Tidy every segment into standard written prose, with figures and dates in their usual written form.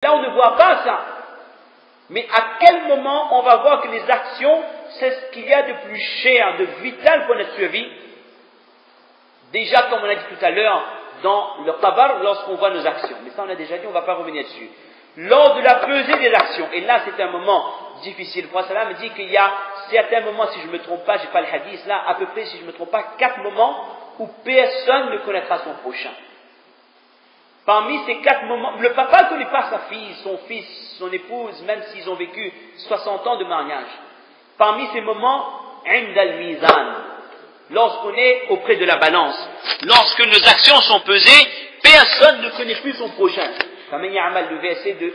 Là, on ne voit pas ça. Mais à quel moment on va voir que les actions, c'est ce qu'il y a de plus cher, de vital pour notre vie? Déjà, comme on a dit tout à l'heure, dans le qabar, lorsqu'on voit nos actions. Mais ça, on a déjà dit, on ne va pas revenir dessus. Lors de la pesée des actions, et là, c'est un moment difficile. Le prophète me dit qu'il y a certains moments, si je ne me trompe pas, je n'ai pas le hadith là, à peu près, si je ne me trompe pas, 4 moments où personne ne connaîtra son prochain. Parmi ces 4 moments, le papa ne connaît pas sa fille, son fils, son épouse, même s'ils ont vécu 60 ans de mariage. Parmi ces moments, عند الميزان, lorsqu'on est auprès de la balance, lorsque nos actions sont pesées, personne ne connaît plus son prochain. Le verset de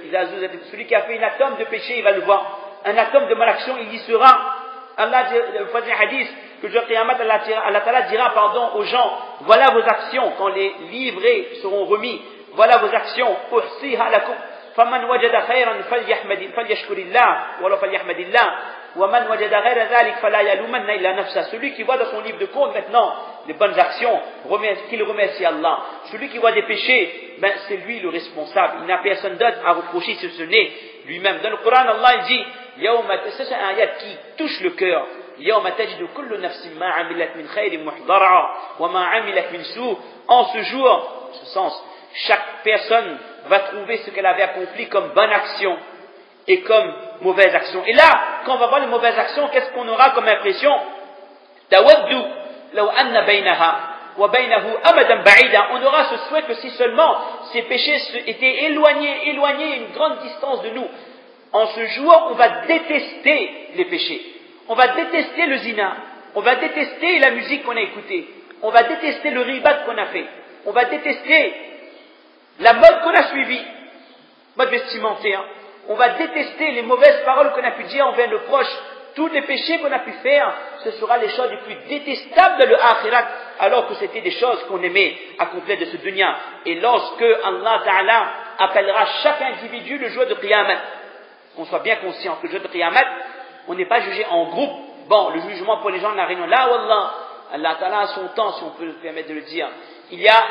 celui qui a fait un atome de péché, il va le voir. Un atome de malaction, il y sera. Allah, le hadith, que le jour de Qiyamah, Allah Ta'ala dira aux gens, voilà vos actions, quand les livrets seront remis, voilà vos actions, فمن وجد خيرا فليشكر الله ولو فليحمد الله ومن وجد غير ذلك فلا يلومن إلا نفسه. Celui qui voit dans son livre de compte maintenant les bonnes actions, qu'il remercie Allah. Celui qui voit des péchés, c'est lui le responsable. Il n'a personne d'autre à reprocher si ce n'est lui-même. Dans le Coran, Allah il dit, c'est un ayat qui touche le cœur. يوم تجد كل نفس ما عملت من خير محضرا وما عملت من سوء. En ce jour, en ce sens, chaque personne va trouver ce qu'elle avait accompli comme bonne action et comme mauvaise action. Et là, quand on va voir les mauvaises actions, qu'est-ce qu'on aura comme impression? Tawaddu law anna bainaha wa bainahu amadan ba'ida. On aura ce souhait que si seulement ces péchés étaient éloignés une grande distance de nous. En ce jour, on va détester les péchés. On va détester le zina. On va détester la musique qu'on a écoutée. On va détester le ribat qu'on a fait. On va détester la mode qu'on a suivie, mode vestimentaire. On va détester les mauvaises paroles qu'on a pu dire envers nos proches. Tous les péchés qu'on a pu faire, ce sera les choses les plus détestables de l'akhirat, alors que c'était des choses qu'on aimait accomplir de ce dunya. Et lorsque Allah Ta'ala appellera chaque individu le jour de Qiyamah, qu'on soit bien conscient que le jour de Qiyamah, on n'est pas jugé en groupe. Bon, le jugement pour les gens n'a rien. Là, Wallah, Allah Ta'ala a son temps, si on peut se permettre de le dire. Il y a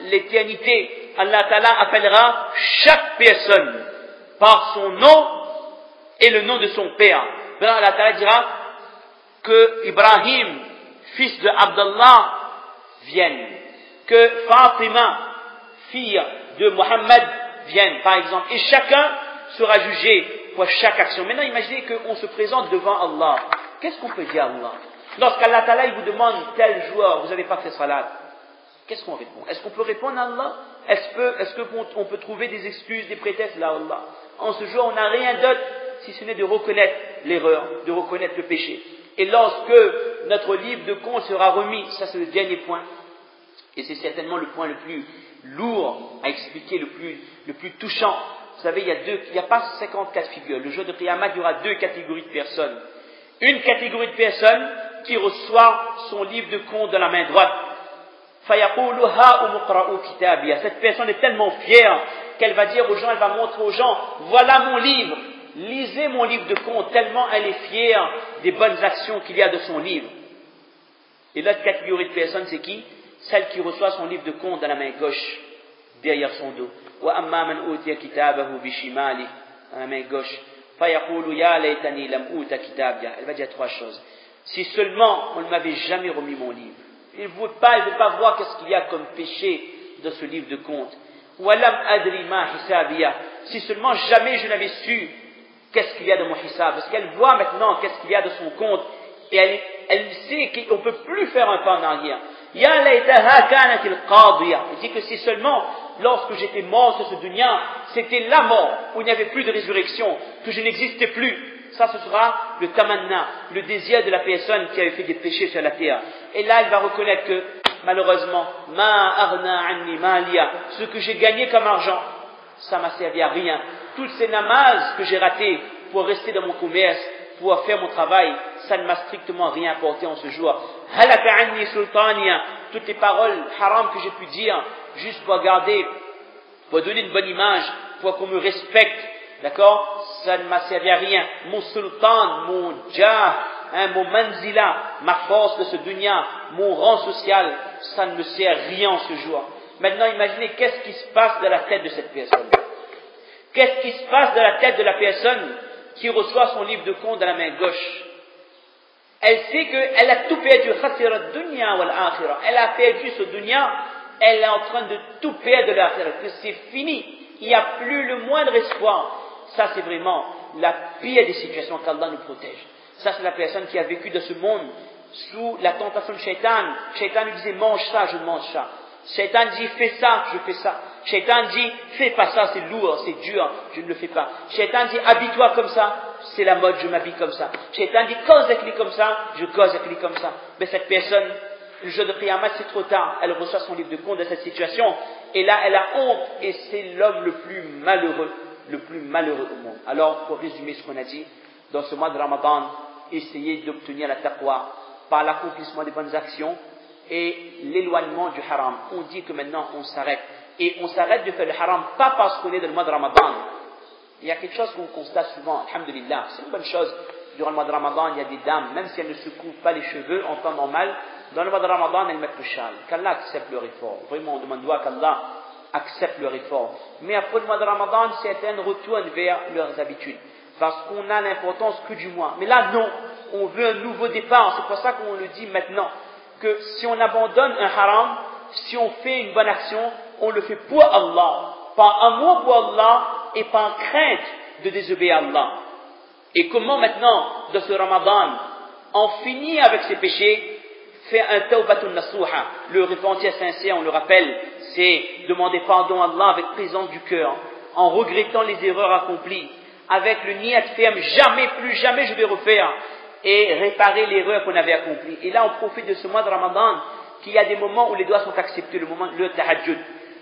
l'éternité. Allah Ta'ala appellera chaque personne par son nom et le nom de son père. Alors Allah Ta'ala dira que Ibrahim, fils de Abdallah, vienne. Que Fatima, fille de Mohammed, vienne, par exemple. Et chacun sera jugé pour chaque action. Maintenant, imaginez qu'on se présente devant Allah. Qu'est-ce qu'on peut dire à Allah? Lorsqu'Allah Ta'ala il vous demande tel jour, vous n'avez pas fait salat, qu'est-ce qu'on répond? Est-ce qu'on peut répondre à Allah? Est-ce qu'on peut trouver des excuses, des prétextes là, Allah? En ce jour, on n'a rien d'autre si ce n'est de reconnaître l'erreur, de reconnaître le péché. Et lorsque notre livre de compte sera remis, ça c'est le dernier point, et c'est certainement le point le plus lourd à expliquer, le plus touchant. Vous savez, il n'y a pas 54 figures. Le jour de Qiyamah, il y aura 2 catégories de personnes. Une catégorie de personnes qui reçoit son livre de compte dans la main droite. Cette personne est tellement fière qu'elle va dire aux gens, elle va montrer aux gens, voilà mon livre, lisez mon livre de compte, tellement elle est fière des bonnes actions qu'il y a de son livre. Et l'autre catégorie de personnes, c'est qui? Celle qui reçoit son livre de compte dans la main gauche, derrière son dos. Dans la main gauche. Elle va dire 3 choses. Si seulement on ne m'avait jamais remis mon livre. Il ne veut pas voir qu'est-ce qu'il y a comme péché dans ce livre de compte. Si seulement jamais je n'avais su qu'est-ce qu'il y a dans mon hisab. Parce qu'elle voit maintenant qu'est-ce qu'il y a dans son compte. Et elle sait qu'on ne peut plus faire un pas en arrière. Il dit que si seulement lorsque j'étais mort sur ce dunya, c'était la mort, où il n'y avait plus de résurrection, que je n'existais plus. Ça, ce sera le tamanna, le désir de la personne qui avait fait des péchés sur la terre. Et là, elle va reconnaître que, malheureusement, ce que j'ai gagné comme argent, ça m'a servi à rien. Toutes ces namazes que j'ai ratées pour rester dans mon commerce, pour faire mon travail, ça ne m'a strictement rien apporté en ce jour. Halaka anni sultania, toutes les paroles haram que j'ai pu dire, juste pour garder, pour donner une bonne image, pour qu'on me respecte, d'accord? Ça ne m'a servi à rien. Mon sultan, mon jah, mon manzila, ma force de ce dunya, mon rang social, ça ne me sert rien en ce jour. Maintenant, imaginez qu'est-ce qui se passe dans la tête de cette personne. Qu'est-ce qui se passe dans la tête de la personne qui reçoit son livre de compte dans la main gauche? Elle sait qu'elle a tout perdu. Elle a perdu ce dunya, elle est en train de tout perdre de l'akhirah, que c'est fini. Il n'y a plus le moindre espoir. Ça, c'est vraiment la pire des situations qu'Allah nous protège. Ça, c'est la personne qui a vécu dans ce monde sous la tentation de Shaitan. Shaitan lui disait, mange ça, je mange ça. Shaitan dit, fais ça, je fais ça. Shaitan dit, fais pas ça, c'est lourd, c'est dur, je ne le fais pas. Shaitan dit, habille-toi comme ça, c'est la mode, je m'habille comme ça. Shaitan dit, cause avec lui comme ça, je cause avec lui comme ça. Mais cette personne, le jour de Qiyamah, c'est trop tard. Elle reçoit son livre de compte de cette situation. Et là, elle a honte. Et c'est l'homme le plus malheureux au monde. Alors, pour résumer ce qu'on a dit, dans ce mois de Ramadan, essayez d'obtenir la taqwa par l'accomplissement des bonnes actions et l'éloignement du haram. On dit que maintenant, on s'arrête. Et on s'arrête de faire le haram, pas parce qu'on est dans le mois de Ramadan. Il y a quelque chose qu'on constate souvent, alhamdulillah, c'est une bonne chose. Durant le mois de Ramadan, il y a des dames, même si elles ne se couvrent pas les cheveux en temps normal, dans le mois de Ramadan, elles mettent le châle. Qu'Allah accepte leur effort. Vraiment, on demande qu'Allah accepte leur effort. Mais après le mois de Ramadan, certaines retournent vers leurs habitudes. Parce qu'on a l'importance que du mois. Mais là, non. On veut un nouveau départ. C'est pour ça qu'on le dit maintenant. Que si on abandonne un haram, si on fait une bonne action, on le fait pour Allah. Par amour pour Allah et par crainte de désobéir à Allah. Et comment maintenant, dans ce Ramadan, on finit avec ses péchés, faire un tawbatun nasuha, le repentir sincère, on le rappelle, c'est demander pardon à Allah avec présence du cœur, en regrettant les erreurs accomplies, avec le niyat ferme, jamais, plus jamais je vais refaire, et réparer l'erreur qu'on avait accomplie. Et là, on profite de ce mois de Ramadan, qu'il y a des moments où les doigts sont acceptés, le tahajjud,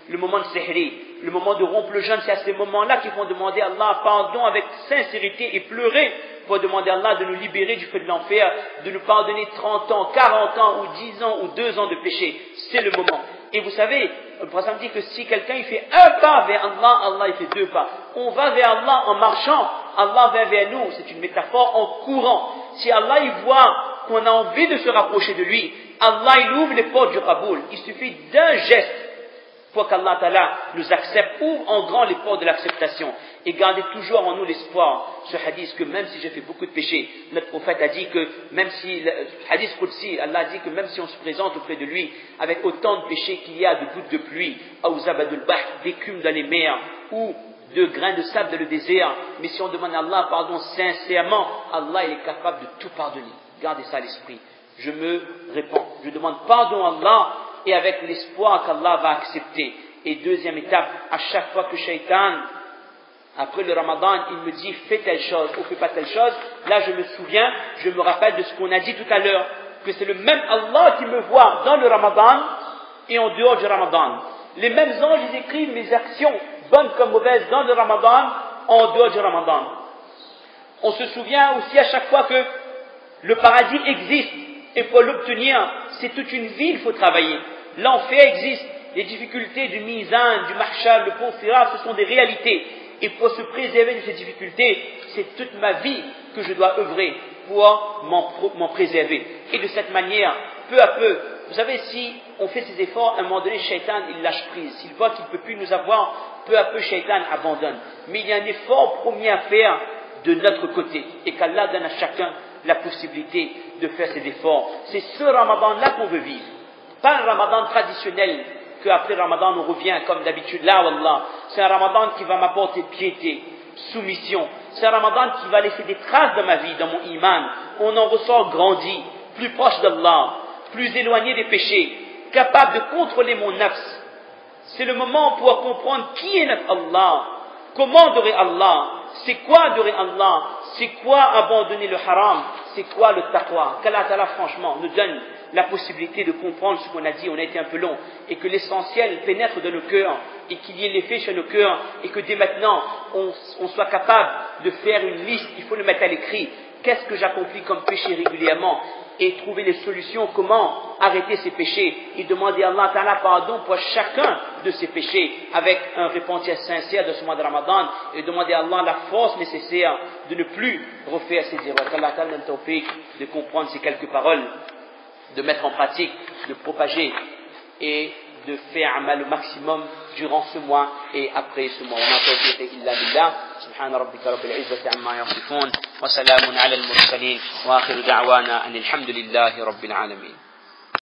le moment de sihri, le moment de rompre le jeûne, c'est à ces moments-là qu'ils vont demander à Allah pardon avec sincérité et pleurer pour demander à Allah de nous libérer du feu de l'enfer, de nous pardonner 30 ans, 40 ans ou 10 ans ou 2 ans de péché. C'est le moment. Et vous savez, le prophète dit que si quelqu'un il fait un pas vers Allah, Allah il fait 2 pas. On va vers Allah en marchant, Allah va vers nous. C'est une métaphore en courant. Si Allah il voit qu'on a envie de se rapprocher de lui, Allah il ouvre les portes du Qaboul. Il suffit d'un geste pour qu'Allah Ta'ala nous accepte, ouvre en grand les portes de l'acceptation et gardez toujours en nous l'espoir. Ce hadith que même si j'ai fait beaucoup de péchés, notre prophète a dit que même si, le hadith Qudsi, Allah a dit que même si on se présente auprès de lui avec autant de péchés qu'il y a de gouttes de pluie, ou zabadul bah, d'écume dans les mers, ou de grains de sable dans le désert, mais si on demande à Allah pardon sincèrement, Allah il est capable de tout pardonner. Gardez ça à l'esprit. Je me répands, je demande pardon à Allah et avec l'espoir qu'Allah va accepter. Et deuxième étape, à chaque fois que Shaitan, après le Ramadan, il me dit fais telle chose ou fais pas telle chose, là je me souviens, je me rappelle de ce qu'on a dit tout à l'heure, que c'est le même Allah qui me voit dans le Ramadan et en dehors du Ramadan. Les mêmes anges, ils écrivent mes actions, bonnes comme mauvaises, dans le Ramadan, en dehors du Ramadan. On se souvient aussi à chaque fois que le paradis existe, et pour l'obtenir, c'est toute une vie qu'il faut travailler. L'enfer existe, les difficultés du mizan, du mahshar, le pont sirat, ce sont des réalités. Et pour se préserver de ces difficultés, c'est toute ma vie que je dois œuvrer pour m'en préserver. Et de cette manière, peu à peu, vous savez, si on fait ces efforts, à un moment donné, Shaitan, il lâche prise. S'il voit qu'il ne peut plus nous avoir, peu à peu, Shaitan abandonne. Mais il y a un effort premier à faire de notre côté. Et qu'Allah donne à chacun la possibilité de faire ces efforts. C'est ce Ramadan-là qu'on veut vivre. Pas un Ramadan traditionnel, qu'après Ramadan on revient comme d'habitude. Là, Wallah, c'est un Ramadan qui va m'apporter piété, soumission. C'est un Ramadan qui va laisser des traces dans ma vie, dans mon iman. On en ressort grandi, plus proche d'Allah, plus éloigné des péchés, capable de contrôler mon nafs. C'est le moment pour comprendre qui est notre Allah, comment adorer Allah, c'est quoi adorer Allah, c'est quoi abandonner le haram, c'est quoi le taqwa. Qu'Allah Ta'ala franchement nous donne la possibilité de comprendre ce qu'on a dit, on a été un peu long, et que l'essentiel pénètre dans nos cœurs, et qu'il y ait l'effet chez nos cœurs, et que dès maintenant, on soit capable de faire une liste, il faut le mettre à l'écrit, qu'est-ce que j'accomplis comme péché régulièrement, et trouver les solutions, comment arrêter ces péchés, et demander à Allah Ta'ala pardon pour chacun de ces péchés, avec un repentir sincère de ce mois de Ramadan, et demander à Allah la force nécessaire de ne plus refaire ces erreurs. Qu'Allah Ta'ala donne tawfiq de comprendre ces quelques paroles, de mettre en pratique, de propager et de faire mal au maximum durant ce mois et après ce mois. وما توفيقي إلا بالله سبحان ربك رب العزة عما يصفون وسلام على المرسلين وآخر دعوانا أن الحمد لله رب العالمين.